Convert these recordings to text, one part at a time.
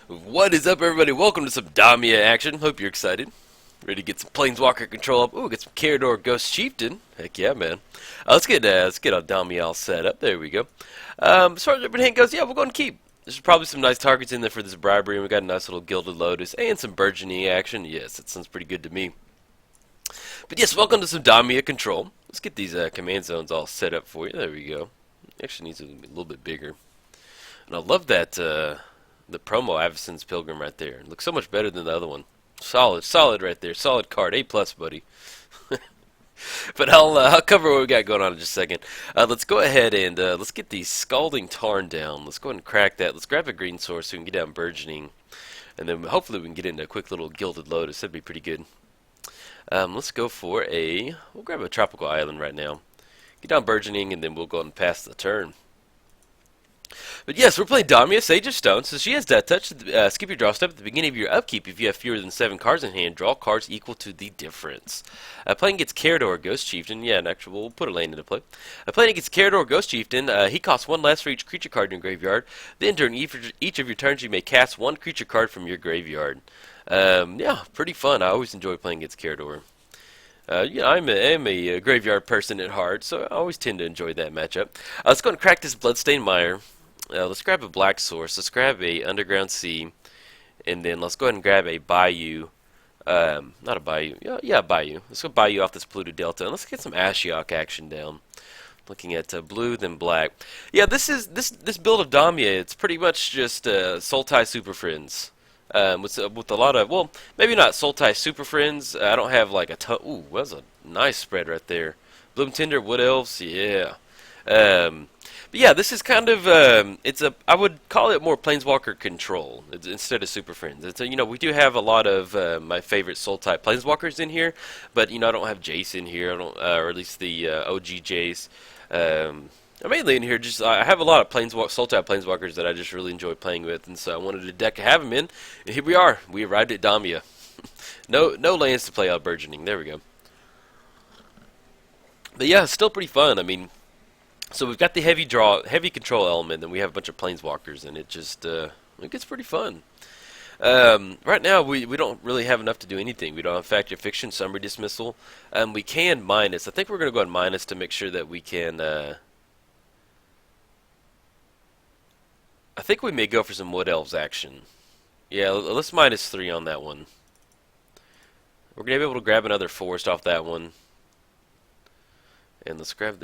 What is up, everybody? Welcome to some Damia action. Hope you're excited. Ready to get some Planeswalker control up. Ooh, get some Karador Ghost Chieftain. Heck yeah, man. Let's get our Damia all set up. There we go. As far as everything hand goes, yeah, we'll go and keep. There's probably some nice targets in there for this bribery, and we got a nice little Gilded Lotus and some burgeoning action. Yes, that sounds pretty good to me. But yes, welcome to some Damia control. Let's get these command zones all set up for you. There we go. Actually needs to be a little bit bigger. And I love that the promo Avacyn's Pilgrim right there. It looks so much better than the other one. Solid right there. Solid card. A plus, buddy. But I'll cover what we got going on in just a second. Let's go ahead and let's get the Scalding Tarn down. Let's go ahead and crack that. Let's grab a green source so we can get down Burgeoning. And then hopefully we can get into a quick little Gilded Lotus. That'd be pretty good. Let's go for we'll grab a Tropical Island right now. Get down Burgeoning, and then we'll go ahead and pass the turn. But yes, we're playing Damia, Sage of Stone, so she has that touch. Skip your draw step at the beginning of your upkeep. If you have fewer than 7 cards in hand, draw cards equal to the difference. Playing against Karador Ghost Chieftain, yeah, and actually we'll put a lane into play. Playing against Karador Ghost Chieftain, he costs 1 less for each creature card in your graveyard. Then during each of your turns, you may cast 1 creature card from your graveyard. Yeah, pretty fun. I always enjoy playing against Karador. Yeah, I'm a graveyard person at heart, so I always tend to enjoy that matchup. Let's go and crack this Bloodstained Mire. Let's grab a black source. Let's grab a Underground Sea, and then let's go ahead and grab a Bayou. Not a Bayou. Yeah, Bayou. Let's go Bayou off this Polluted Delta, and let's get some Ashiok action down. Looking at blue, then black. Yeah, this build of Damia. It's pretty much just Sultai Super Friends. With a lot of, well, maybe not Sultai Super Friends. I don't have like a ton. Ooh, that's a nice spread right there. Bloom Tinder, Wood Elves, yeah. But yeah, this is kind of I would call it more Planeswalker control instead of Super Friends. It's we do have a lot of my favorite Soul type Planeswalkers in here, but I don't have Jace in here. I don't, or at least the OG Jace. I'm mainly in here I have a lot of Soul type Planeswalkers that I just really enjoy playing with, and so I wanted a deck to have them in. And here we are. We arrived at Damia. No lands to play out Burgeoning. There we go. But yeah, it's still pretty fun. I mean, so we've got the heavy control element, and we have a bunch of Planeswalkers, and it just it gets pretty fun. Right now, we don't really have enough to do anything. We don't have Factor Fiction, Summary Dismissal. We can minus. I think we're going to go ahead and minus to make sure that we can. I think we may go for some Wood Elves action. Yeah, let's minus 3 on that one. We're going to be able to grab another forest off that one. And let's grab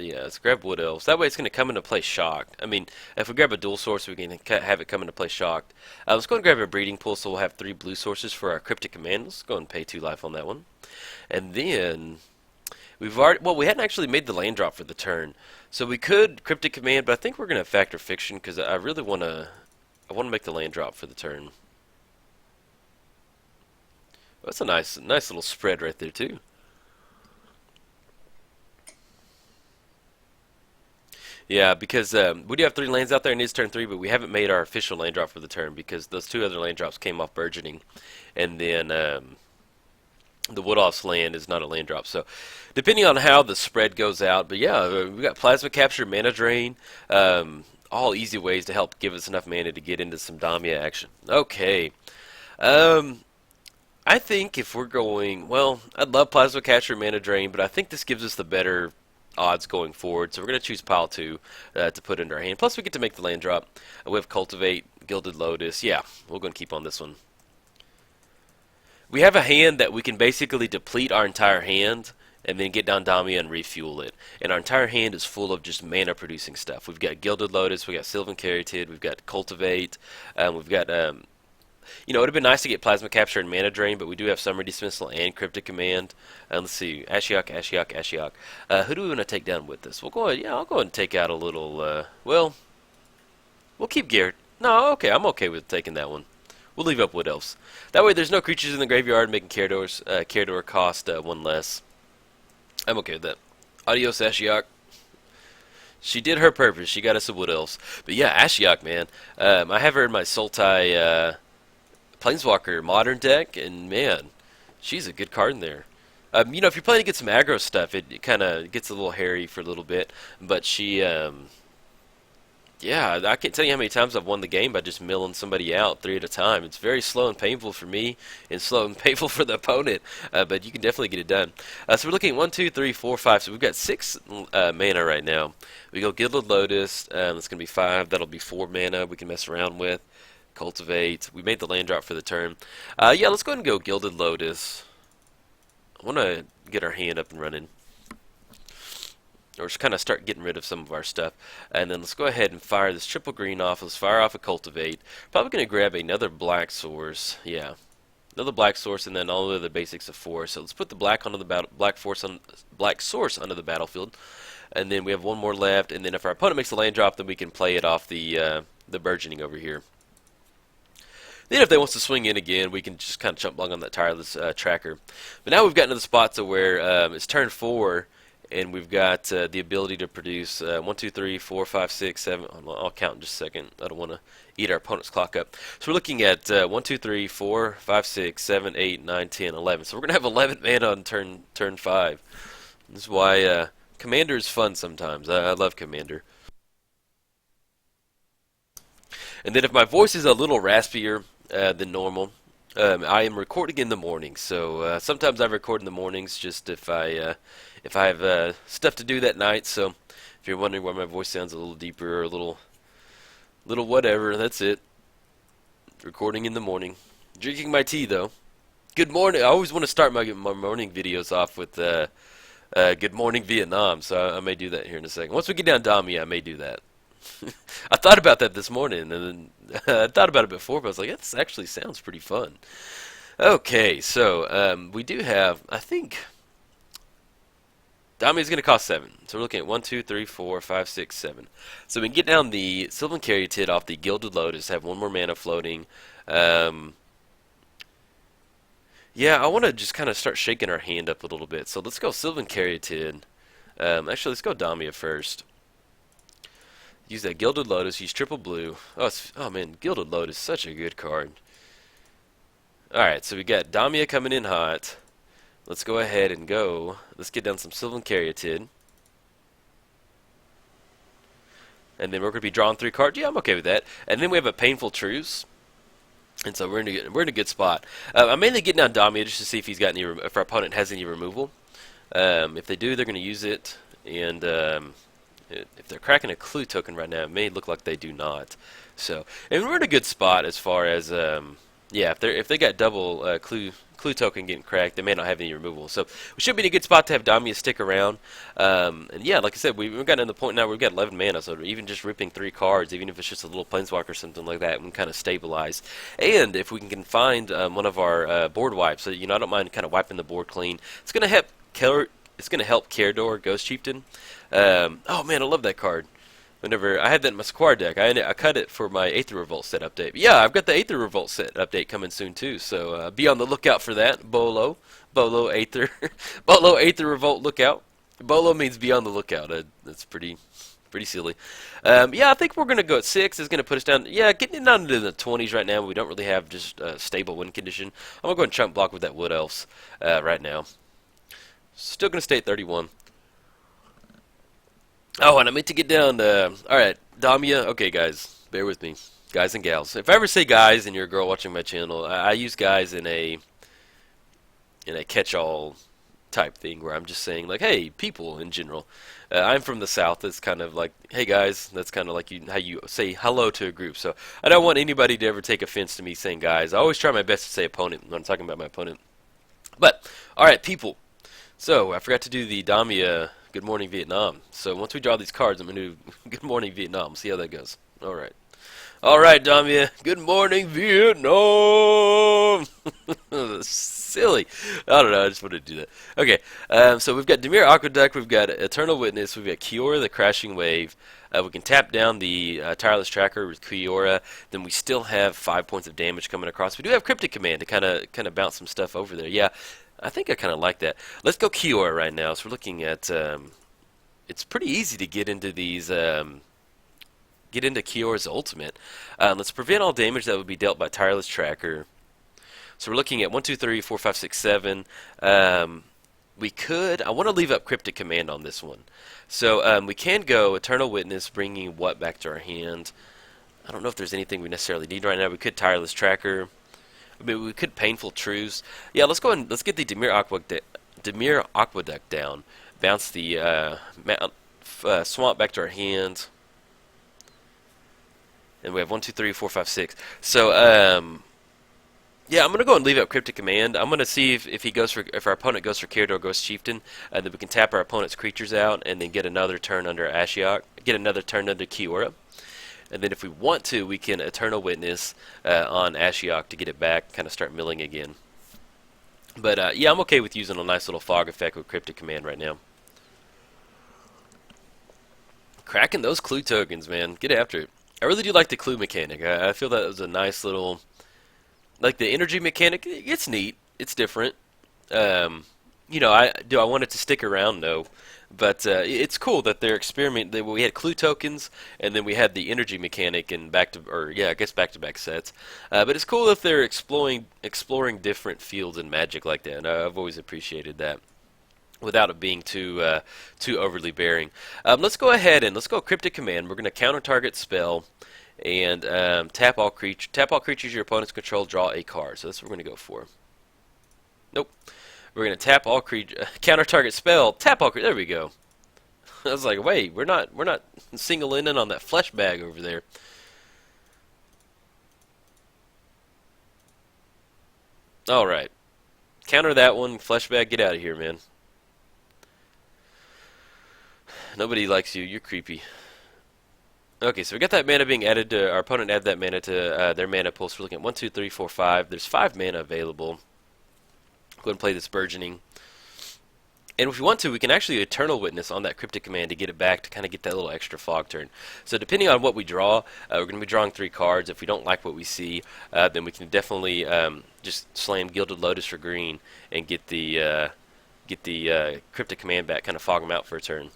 Wood Elves. That way it's going to come into play shocked. I mean, if we grab a dual source, we can have it come into play shocked. Let's go and grab a breeding pool, so we'll have 3 blue sources for our Cryptic Command. Let's go and pay 2 life on that one. And then we hadn't actually made the land drop for the turn, so we could Cryptic Command, but I think we're going to Factor Fiction because I really want to make the land drop for the turn. That's a nice little spread right there too. Yeah, because we do have 3 lands out there, and it's turn 3, but we haven't made our official land drop for the turn because those 2 other land drops came off Burgeoning, and then the Wood Elves land is not a land drop. So depending on how the spread goes out, but yeah, we got Plasma Capture, Mana Drain, all easy ways to help give us enough mana to get into some Damia action. Okay. I think if we're going, well, I'd love Plasma Capture, Mana Drain, but I think this gives us the better odds going forward, so we're going to choose pile 2 to put into our hand. Plus we get to make the land drop. We have Cultivate, Gilded Lotus. Yeah, we're going to keep on this one. We have a hand that we can basically deplete our entire hand and then get down Damia and refuel it. And our entire hand is full of just mana producing stuff. We've got Gilded Lotus, we've got Sylvan Caryatid, we've got Cultivate, we've got it would have been nice to get Plasma Capture and Mana Drain, but we do have Summary Dismissal and Cryptic Command. Let's see, Ashiok. Who do we want to take down with this? We'll go ahead. Yeah, I'll go ahead and take out a little. Well, we'll keep Garrett. No, okay, I'm okay with taking that one. We'll leave up Wood Elves. That way, there's no creatures in the graveyard making Karador cost 1 less. I'm okay with that. Adios, Ashiok. She did her purpose. She got us a Wood Elves. But yeah, Ashiok, man. I have her in my Sultai Planeswalker Modern deck, and man, she's a good card in there. If you're playing against some aggro stuff, it kind of gets a little hairy for a little bit, but she Yeah, I can't tell you how many times I've won the game by just milling somebody out three at a time. It's very slow and painful for me, and slow and painful for the opponent, but you can definitely get it done. So we're looking at 1, 2, 3, 4, 5. So we've got 6 mana right now. We go Gilded Lotus. That's going to be 5. That'll be 4 mana we can mess around with. Cultivate. We made the land drop for the turn. Yeah, let's go ahead and go Gilded Lotus. I want to get our hand up and running. Or just kind of start getting rid of some of our stuff. And then let's go ahead and fire this triple green off. Let's fire off a Cultivate. Probably going to grab another black source. Yeah. Another black source, and then all of the basics of 4. So let's put the black onto the black source onto the battlefield. And then we have 1 more left. And then if our opponent makes a land drop, then we can play it off the burgeoning over here. Then if they want to swing in again, we can just kind of chump block on that tireless tracker. But now we've gotten to the spot to where it's turn 4. And we've got the ability to produce 1, 2, 3, 4, 5, 6, 7. I'll count in just a second. I don't want to eat our opponent's clock up. So we're looking at 1, 2, 3, 4, 5, 6, 7, 8, 9, 10, 11. So we're going to have 11 mana on turn 5. This is why Commander is fun sometimes. I love Commander. And then if my voice is a little raspier than normal, I am recording in the morning. So sometimes I record in the mornings just if I have stuff to do that night. So if you're wondering why my voice sounds a little deeper or a little whatever, that's it. Recording in the morning. Drinking my tea though. Good morning. I always want to start my morning videos off with Good Morning Vietnam. So I may do that here in a second. Once we get down Damia, I may do that. I thought about that this morning, and then I thought about it before, but I was like, that actually sounds pretty fun. Okay, so we do have, I think, Damia is going to cost 7. So we're looking at 1, 2, 3, 4, 5, 6, 7. So we can get down the Sylvan Caryatid off the Gilded Lotus, have 1 more mana floating. Yeah, I want to just kind of start shaking our hand up a little bit. So let's go Sylvan Caryatid. Actually, let's go Damia first. Use that Gilded Lotus, use triple blue. Oh man, Gilded Lotus, such a good card. Alright, so we got Damia coming in hot. Let's go ahead and go. Let's get down some Sylvan Caryatid. And then we're going to be drawing 3 cards. Yeah, I'm okay with that. And then we have a Painful Truce. And so we're in a good spot. I'm mainly getting down Damia just to see if he's got any, if our opponent has any removal. If they do, they're going to use it. And if they're cracking a clue token right now, it may look like they do not. So, and we're in a good spot as far as yeah, if they got double clue token getting cracked, they may not have any removal. So we should be in a good spot to have Damia stick around. And yeah, like I said, we've gotten to the point now where we've got 11 mana, so even just ripping 3 cards, even if it's just a little Planeswalker or something like that, we can kind of stabilize. And if we can find one of our board wipes, so I don't mind kind of wiping the board clean. It's going to help Karador, Ghost Chieftain. Oh man, I love that card. Whenever I had that in my Squire deck, I cut it for my Aether Revolt set update. But yeah, I've got the Aether Revolt set update coming soon too, so be on the lookout for that. Bolo Aether, Bolo Aether Revolt lookout. Bolo means be on the lookout. That's pretty silly. Yeah, I think we're gonna go at 6. It's gonna put us down. Yeah, getting down into the 20s right now. We don't really have just a stable win condition. I'm gonna go and chunk block with that Wood Elves right now. Still gonna stay at 31. Oh, and I meant to get down. Alright, Damia. Okay, guys, bear with me. Guys and gals. If I ever say guys and you're a girl watching my channel, I use guys in a catch-all type thing where I'm just saying, like, hey, people in general. I'm from the South. It's kind of like, hey, guys. That's kind of like how you say hello to a group. So I don't want anybody to ever take offense to me saying guys. I always try my best to say opponent when I'm talking about my opponent. But, alright, people. So, I forgot to do the Damia Good Morning Vietnam. So, once we draw these cards, I'm going to do Good Morning Vietnam. See how that goes. Alright. Alright, Damia. Good Morning Vietnam! Silly. I don't know. I just wanted to do that. Okay. So, we've got Dimir Aqueduct. We've got Eternal Witness. We've got Kiora, the Crashing Wave. We can tap down the Tireless Tracker with Kiora. Then we still have 5 points of damage coming across. We do have Cryptic Command to kind of bounce some stuff over there. Yeah. I think I kind of like that. Let's go Kiora right now. So we're looking at, it's pretty easy to get into these, get into Kiora's ultimate. Let's prevent all damage that would be dealt by Tireless Tracker. So we're looking at 1, 2, 3, 4, 5, 6, 7. we could. I want to leave up Cryptic Command on this one. So we can go Eternal Witness, bringing what back to our hand. I don't know if there's anything we necessarily need right now. We could Tireless Tracker. I mean, we could Painful Truce. Yeah, let's go and let's get the Damir Aqueduct down. Bounce the Swamp back to our hand. And we have 1, 2, 3, 4, 5, 6. So, yeah, I'm gonna go and leave up Cryptic Command. I'm gonna see if our opponent goes for Karador, Ghost Chieftain, then we can tap our opponent's creatures out, and then get another turn under Ashiok, get another turn under Kiora, and then if we want to, we can Eternal Witness on Ashiok to get it back, kind of start milling again. But yeah, I'm okay with using a nice little fog effect with Cryptic Command right now. Cracking those clue tokens, man. Get after it. I really do like the clue mechanic. I feel that was a nice little, like the energy mechanic. It's neat. It's different. You know, I want it to stick around? No, but it's cool that they're experimenting. We had clue tokens, and then we had the energy mechanic, and I guess back-to-back sets. But it's cool if they're exploring different fields in Magic like that. And I've always appreciated that, without it being too overly bearing. Let's go ahead and let's go Cryptic Command. We're going to counter target spell and tap all creatures your opponents control. Draw a card. So that's what we're going to go for. Nope. We're going to tap all counter target spell. Tap all creatures. There we go. I was like, wait, we're not singling in on that flesh bag over there. All right. Counter that one. Flesh bag. Get out of here, man. Nobody likes you. You're creepy. Okay, so we got that mana being added to our opponent. Add that mana to their mana pool. So we're looking at 1, 2, 3, 4, 5. There's 5 mana available. Go ahead and play this Burgeoning. And if we want to, we can actually Eternal Witness on that Cryptic Command to get it back, to kind of get that little extra fog turn. So depending on what we draw, we're going to be drawing 3 cards. If we don't like what we see, then we can definitely just slam Gilded Lotus for green and get the Cryptic Command back, kind of fog them out for a turn.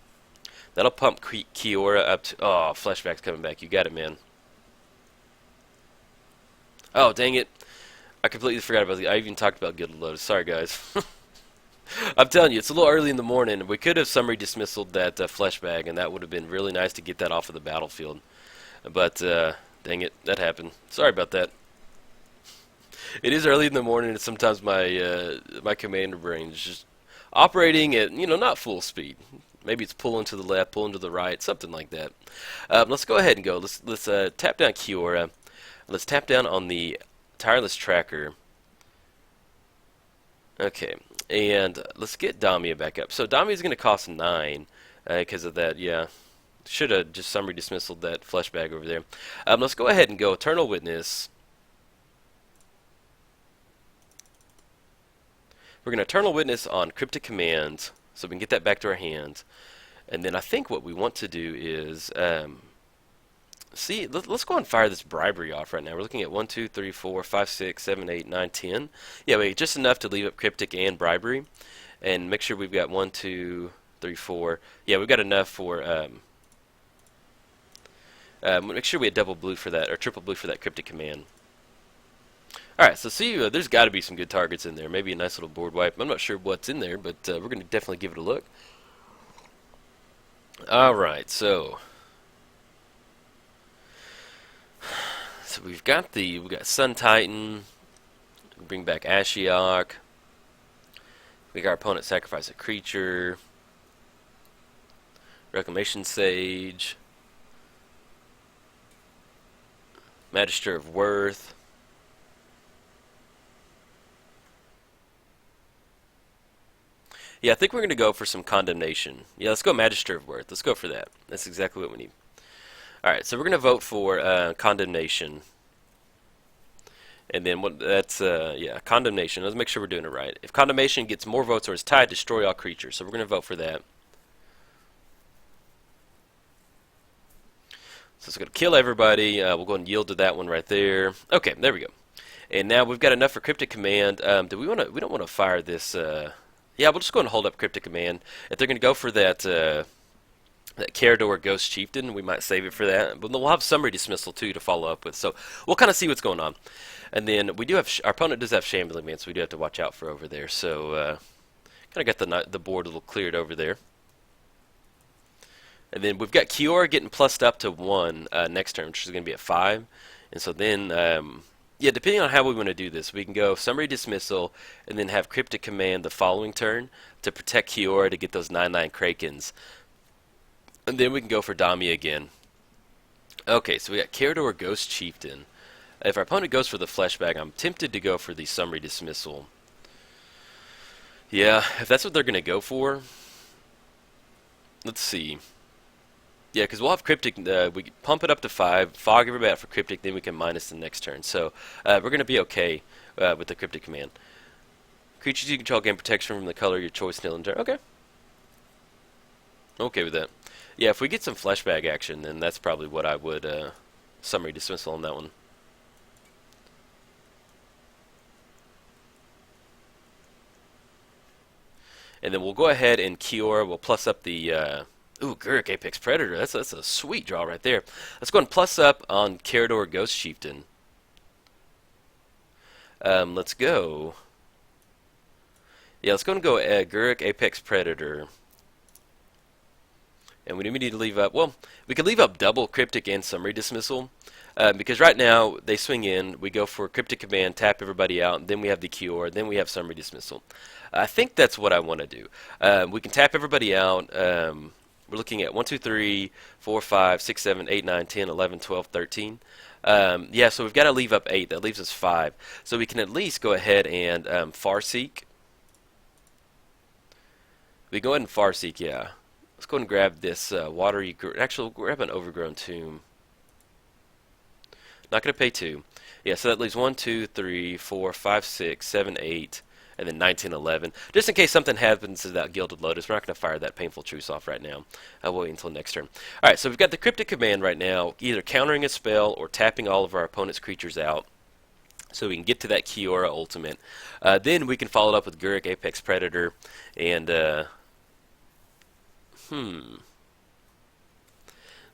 That'll pump Kiora up to... Oh, Flashback's coming back. You got it, man. Oh, dang it. I completely forgot about I even talked about Gilded Lotus. Sorry, guys. I'm telling you, it's a little early in the morning. We could have summary dismissaled that Fleshbag, and that would have been really nice to get that off of the battlefield. But, dang it, that happened. Sorry about that. It is early in the morning, and sometimes my my commander brain is just operating at, not full speed. Maybe it's pulling to the left, pulling to the right, something like that. Let's go ahead and go. Let's tap down Kiora. Let's tap down on the Tireless Tracker. Okay, and let's get Damia back up. So Damia is going to cost 9 because of that. Yeah, should have just summary dismissaled that flesh bag over there. Let's go ahead and go Eternal Witness. We're going to Eternal Witness on Cryptic Command, so we can get that back to our hand. And then I think what we want to do is, let's go and fire this bribery off right now. We're looking at 1, 2, 3, 4, 5, 6, 7, 8, 9, 10. Yeah, wait, just enough to leave up Cryptic and bribery. And make sure we've got 1, 2, 3, 4. Yeah, we've got enough for, make sure we had double blue for that, or triple blue for that Cryptic Command. Alright, so see, there's got to be some good targets in there. Maybe a nice little board wipe. I'm not sure what's in there, but we're going to definitely give it a look. Alright, so we've got Sun Titan. Bring back Ashiok. We got our opponent sacrifice a creature. Reclamation Sage. Magister of Worth. Yeah, I think we're going to go for some Condemnation. Yeah, let's go Magister of Worth. Let's go for that. That's exactly what we need. Alright, so we're going to vote for Condemnation. And then yeah, Condemnation. Let's make sure we're doing it right. If Condemnation gets more votes or is tied, destroy all creatures. So we're going to vote for that. So it's going to kill everybody. We'll go and yield to that one right there. Okay, there we go. And now we've got enough for Cryptic Command. We don't want to fire this... Yeah, we'll just go and hold up Cryptic Command. If they're going to go for that Karador Ghost Chieftain, we might save it for that. But we'll have Summary Dismissal, too, to follow up with. So we'll kind of see what's going on. And then we do have... Our opponent does have Shambling Man, so we do have to watch out for over there. So kind Kind of got the board a little cleared over there. And then we've got Kiora getting plussed up to 1 next turn, which is going to be at 5. And so then, yeah, depending on how we want to do this, we can go Summary Dismissal and then have Cryptic Command the following turn to protect Kiora to get those 9/9 Krakens. And then we can go for Damia again. Okay, so we got Karador Ghost Chieftain. If our opponent goes for the Fleshbag, I'm tempted to go for the Summary Dismissal. Yeah, if that's what they're going to go for, let's see. Yeah, because we'll have Cryptic, we pump it up to 5, fog everybody out for Cryptic, then we can minus the next turn. So we're going to be okay with the Cryptic Command. Creatures you control gain protection from the color of your choice until end turn. Okay. Okay with that. Yeah, if we get some Fleshbag action, then that's probably what I would Summary Dismissal on that one. And then we'll go ahead and Kiora, we'll plus up the... ooh, Gurk Apex Predator. That's a sweet draw right there. Let's go and plus up on Karador Ghost Chieftain. Let's go. Yeah, let's go and go Gurk Apex Predator. And we need to leave up, well, we could leave up double Cryptic and Summary Dismissal. Because right now, they swing in, we go for Cryptic Command, tap everybody out, and then we have the Kiora, then we have Summary Dismissal. I think that's what I want to do. We can tap everybody out. We're looking at 1, 2, 3, 4, 5, 6, 7, 8, 9, 10, 11, 12, 13. Yeah, so we've got to leave up 8. That leaves us 5. So we can at least go ahead and Farseek. We go ahead and Farseek, yeah. Let's go ahead and grab this watery... Actually, we'll grab an Overgrown Tomb. Not going to pay 2. Yeah, so that leaves 1, 2, 3, 4, 5, 6, 7, 8, and then 19, 11. Just in case something happens to that Gilded Lotus, we're not going to fire that Painful Truce off right now. We'll wait until next turn. Alright, so we've got the Cryptic Command right now, either countering a spell or tapping all of our opponent's creatures out. So we can get to that Kiora ultimate. Then we can follow it up with Gurk Apex Predator, and...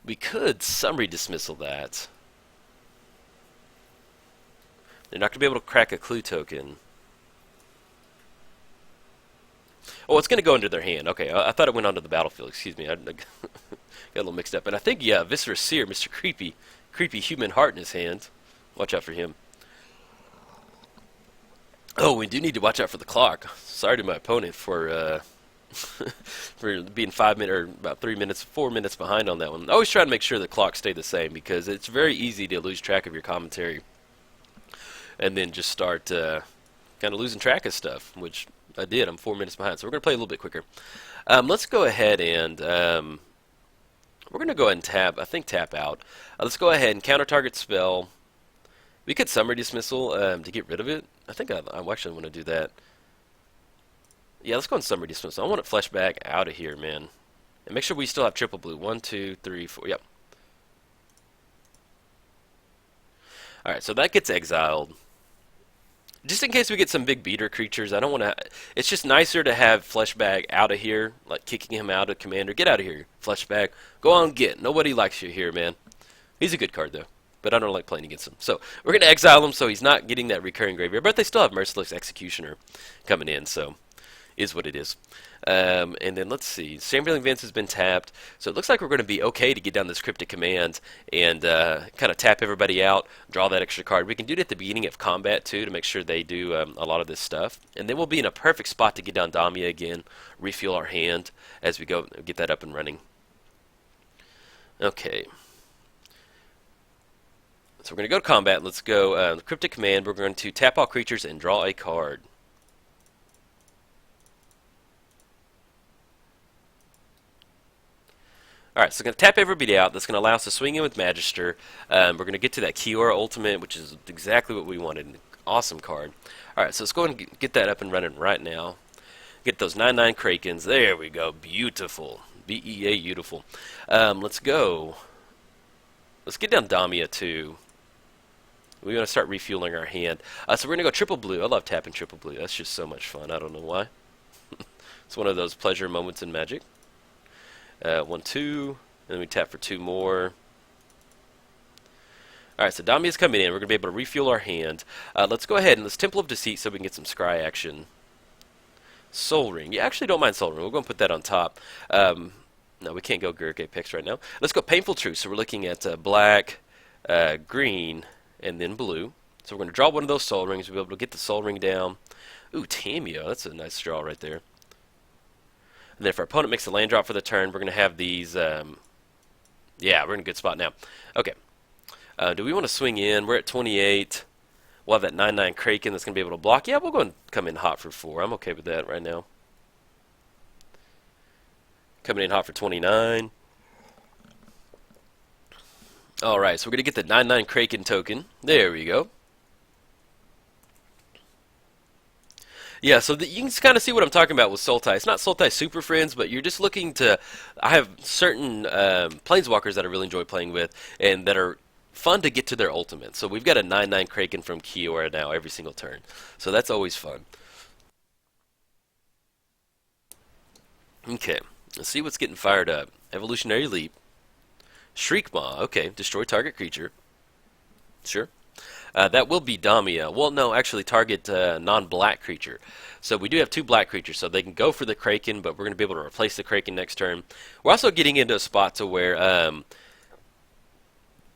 we could Summary Dismissal that. They're not going to be able to crack a clue token. Oh, it's going to go into their hand. Okay, I thought it went onto the battlefield. Excuse me. I got a little mixed up. And I think, yeah, Viscera Seer, Mr. Creepy human heart in his hand. Watch out for him. Oh, we do need to watch out for the clock. Sorry to my opponent for for being 5 minutes or about 3 minutes, 4 minutes behind on that one. I always try to make sure the clock stay the same because it's very easy to lose track of your commentary and then just start kind of losing track of stuff, which I did. I'm 4 minutes behind, so we're going to play a little bit quicker. Let's go ahead and we're going to go ahead and tap. I think tap out. Let's go ahead and counter target spell. We could Summary Dismissal to get rid of it. I think I actually want to do that. Yeah, let's go and Summary Dismissal. I want it Fleshbag out of here, man. And make sure we still have triple blue. 1, 2, 3, 4. Yep. Alright, so that gets exiled. Just in case we get some big beater creatures, I don't want to... It's just nicer to have Fleshbag out of here, like kicking him out of Commander. Get out of here, Fleshbag. Go on, get. Nobody likes you here, man. He's a good card, though. But I don't like playing against him. So we're going to exile him so he's not getting that recurring graveyard. But they still have Merciless Executioner coming in, so... is what it is. And then let's see. Shambling Vents has been tapped. So it looks like we're going to be okay to get down this Cryptic Command and kind of tap everybody out, draw that extra card. We can do it at the beginning of combat too to make sure they do a lot of this stuff. And then we'll be in a perfect spot to get down Damia again, refuel our hand as we go get that up and running. Okay. So we're going to go to combat. Let's go Cryptic Command. We're going to tap all creatures and draw a card. Alright, so we're going to tap everybody out. That's going to allow us to swing in with Magister. We're going to get to that Kiora Ultimate, which is exactly what we wanted. An awesome card. Alright, so let's go and get that up and running right now. Get those 9/9 Krakens. There we go. Beautiful. B-E-A, beautiful. Let's go. Let's get down Damia, too. We're going to start refueling our hand. So we're going to go triple blue. I love tapping triple blue. That's just so much fun. I don't know why. It's one of those pleasure moments in Magic. 1, 2, and then we tap for 2 more. Alright, so Damia's coming in. We're going to be able to refuel our hand. Let's go ahead and let's Temple of Deceit so we can get some scry action. Soul Ring. Yeah, actually don't mind Soul Ring. We're going to put that on top. No, we can't go Garrick Apex right now. Let's go Painful Truth. So we're looking at black, green, and then blue. So we're going to draw one of those Soul Rings. We'll be able to get the Soul Ring down. Ooh, Damia. That's a nice draw right there. And then if our opponent makes a land drop for the turn, we're going to have these... yeah, we're in a good spot now. Okay. Do we want to swing in? We're at 28. We'll have that 9/9 Kraken that's going to be able to block. Yeah, we'll go and come in hot for 4. I'm okay with that right now. Coming in hot for 29. Alright, so we're going to get the 9/9 Kraken token. There we go. Yeah, so you can kind of see what I'm talking about with Sultai. It's not Sultai Super Friends, but you're just looking to... I have certain Planeswalkers that I really enjoy playing with, and that are fun to get to their ultimate. So we've got a 9/9 Kraken from Kiora now every single turn. So that's always fun. Okay, let's see what's getting fired up. Evolutionary Leap. Shriekmaw, okay. Destroy target creature. Sure. That will be Damia. Well, no, actually target non-black creature. So we do have 2 black creatures, so they can go for the Kraken, but we're going to be able to replace the Kraken next turn. We're also getting into a spot to where,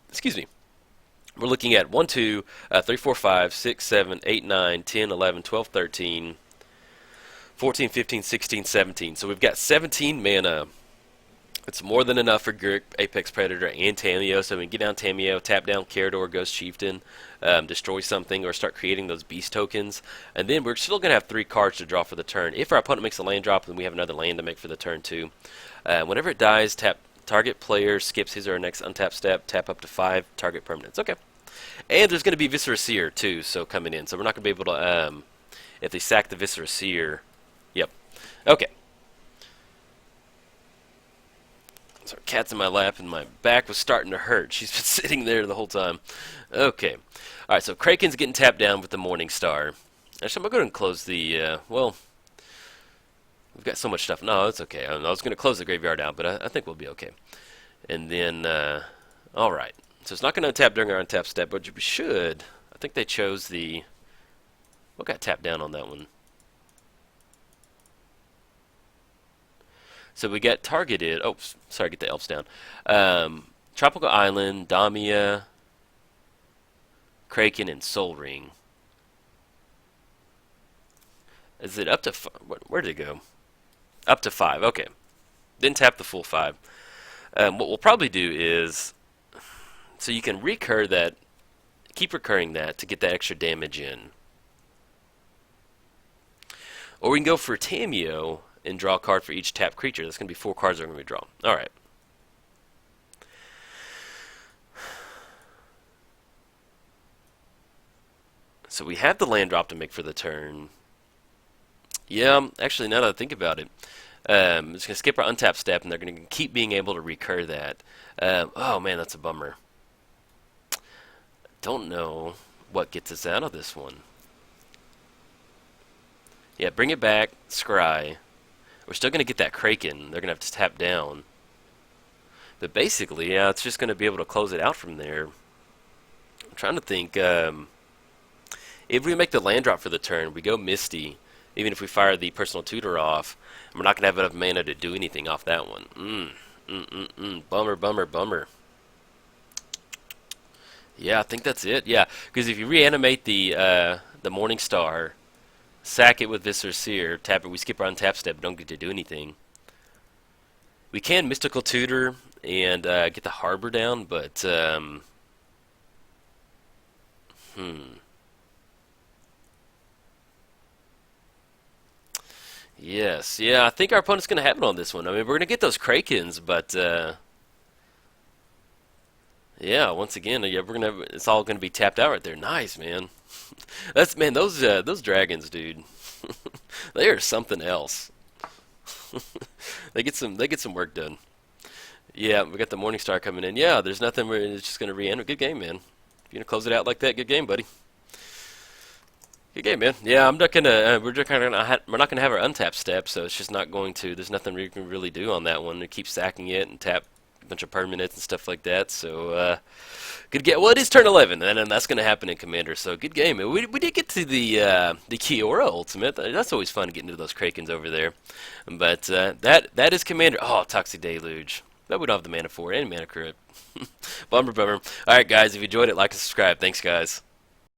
excuse me, we're looking at 1, 2, 3, 4, 5, 6, 7, 8, 9, 10, 11, 12, 13, 14, 15, 16, 17. So we've got 17 mana. It's more than enough for Garrick, Apex Predator, and Tameo. So we can get down Tameo, tap down Karador, Ghost Chieftain, destroy something, or start creating those beast tokens. And then we're still going to have 3 cards to draw for the turn. If our opponent makes a land drop, then we have another land to make for the turn too. Whenever it dies, target player skips his or her next untap step, tap up to 5 target permanents. Okay. And there's going to be Viscera Seer too, so coming in. So we're not going to be able to, if they sack the Viscera Seer. Yep. Okay. So cat's in my lap and my back was starting to hurt. She's been sitting there the whole time. Okay. Alright, so Kraken's getting tapped down with the Morning Star. Actually, I'm going to go ahead and close the, well, we've got so much stuff. No, it's okay. I was going to close the graveyard out, but I think we'll be okay. And then, alright. So it's not going to tap during our untap step, but we should. I think they chose the, what got tapped down on that one? So we got targeted. Oh, sorry, get the elves down. Tropical Island, Damia, Kraken, and Soul Ring. Is it up to 5? Where did it go? Up to 5. Okay. Didn't tap the full 5. What we'll probably do is, so you can recur that, keep recurring that to get that extra damage in. Or we can go for Tameo and draw a card for each tapped creature. That's going to be 4 cards that are going to be drawn. Alright. So we have the land drop to make for the turn. Yeah, actually, now that I think about it, it's going to skip our untap step, and they're going to keep being able to recur that. Oh, man, that's a bummer. Don't know what gets us out of this one. Yeah, bring it back, scry. We're still going to get that Kraken. They're going to have to tap down. But basically, yeah, it's just going to be able to close it out from there. I'm trying to think. If we make the land drop for the turn, we go Misty. Even if we fire the Personal Tutor off, we're not going to have enough mana to do anything off that one. Bummer, bummer, bummer. Yeah, I think that's it. Yeah, because if you reanimate the Morning Star, sack it with Viscera Seer, tap it, we skip our untap step, don't get to do anything. We can Mystical Tutor and get the Harbor down, but Yes, yeah, I think our opponent's going to have it on this one. I mean, we're going to get those Krakens, but yeah, once again, yeah, we're gonna it's all going to be tapped out right there. Nice, man. That's man, those dragons, dude. They are something else. They get some work done. Yeah, we got the Morning Star coming in. Yeah, there's nothing. It's just going to re-enter. Good game, man. If you're gonna close it out like that, good game, buddy. Good game, man. Yeah, I'm not gonna. We're not gonna have our untap step, so it's just not going to. There's nothing we can really do on that one. We keep sacking it and a bunch of permanents and stuff like that. So good game. Well, it is turn 11, and that's going to happen in Commander. So good game. We did get to the Kiora Ultimate. That's always fun getting into those Krakens over there. But that is Commander. Oh, Toxic Deluge. That we don't have the mana for, and mana crit. Bummer. Alright guys, if you enjoyed it, like and subscribe. Thanks guys.